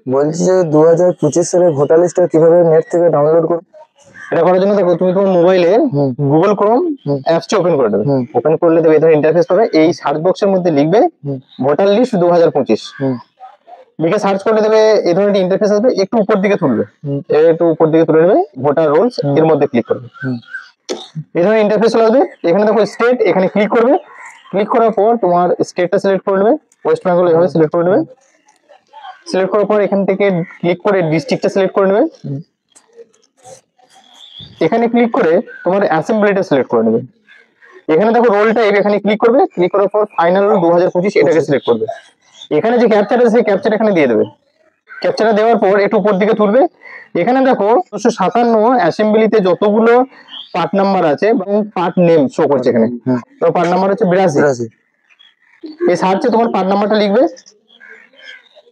বলছি যে 2025 সালের ভোটার লিস্টটা কিভাবে নেট থেকে ডাউনলোড করব? এটা করার জন্য দেখো তুমি তোমার মোবাইলে গুগল ক্রোম অ্যাপসটা ওপেন করে দেবে। ওপেন করলে দেবে এই ধরনের ইন্টারফেস পাবে। এই সার্চ বক্সের মধ্যে লিখবে ভোটার লিস্ট 2025, লিখে সার্চ করে দেবে। এই ধরনের ইন্টারফেস আসবে, একটু উপর দিকে তুলবে, একটু উপর দিকে তুলে নেবে, ভোটার রোলস এর মধ্যে ক্লিক করবে। এই ধরনের ইন্টারফেস চলে আসবে। এখানে দেখো স্টেট, এখানে ক্লিক করবে। ক্লিক করার পর তোমার স্টেটটা সিলেক্ট করে নেবে, ওয়েস্ট বেঙ্গল এভাবে সিলেক্ট করে নেবে। সিলেক্ট করার পর এখান থেকে ক্লিক করে ডিস্ট্রিক্টটা সিলেক্ট করে নেবে। এখানে ক্লিক করে তোমার অ্যাসেম্বলিটা সিলেক্ট করে নেবে। এখানে দেখো রোল টাইপ, এখানে ক্লিক করবে। ক্লিক করার পর ফাইনাল রোল 2025 এটাকে সিলেক্ট করবে। এখানে যে ক্যাপচারটা আছে সেই ক্যাপচার এখানে দিয়ে দেবে। ক্যাপচারটা দেওয়ার পর একটু উপর দিকে তুলবে। এখানে দেখো 257 অ্যাসেম্বলিতে যতগুলো পার্ট নাম্বার আছে এবং পার্ট নেম শো করছে এখানে। তো পার্ট নাম্বার হচ্ছে 82। এই সার্চে তোমার পার্ট নাম্বারটা লিখবে।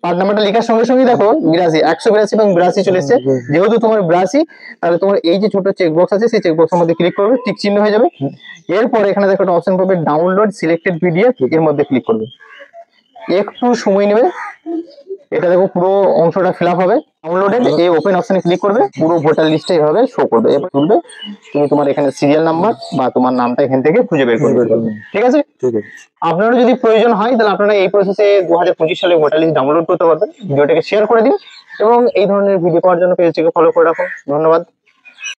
পার্ট নাম্বারটা লেখার সঙ্গে সঙ্গে দেখো 82, 182 এবং 82 চলে এসেছে। যেহেতু তোমার 82, তাহলে তোমার এই যে ছোট চেক বক্স আছে সেই চেক বক্সের মধ্যে ক্লিক করবে, টিক চিহ্ন হয়ে যাবে। এরপর এখানে দেখো একটা অপশন পাবে ডাউনলোড সিলেক্টেড পিডিএফ, এর মধ্যে ক্লিক করবে। একটু সময় নেবে, এটা দেখো পুরো অংশটা ফিল আপ হবে। ডাউনলোডেড এই ওপেন অপশনে ক্লিক করবে, পুরো ভোটার লিস্টে এইভাবে শো করবে। এবার তুলবে, তুমি তোমার এখানে সিরিয়াল নাম্বার বা তোমার নামটা এখান থেকে খুঁজে বের করবে। ঠিক আছে? ঠিক আছে। আপনারা যদি প্রয়োজন হয় তাহলে আপনারা এই প্রসেসে 2025 সালে ভোটার লিস্ট ডাউনলোড করতে পারবেন। ভিডিওটাকে শেয়ার করে দিন এবং এই ধরনের ভিডিও পাওয়ার জন্য পেজটিকে ফলো করে রাখুন। ধন্যবাদ।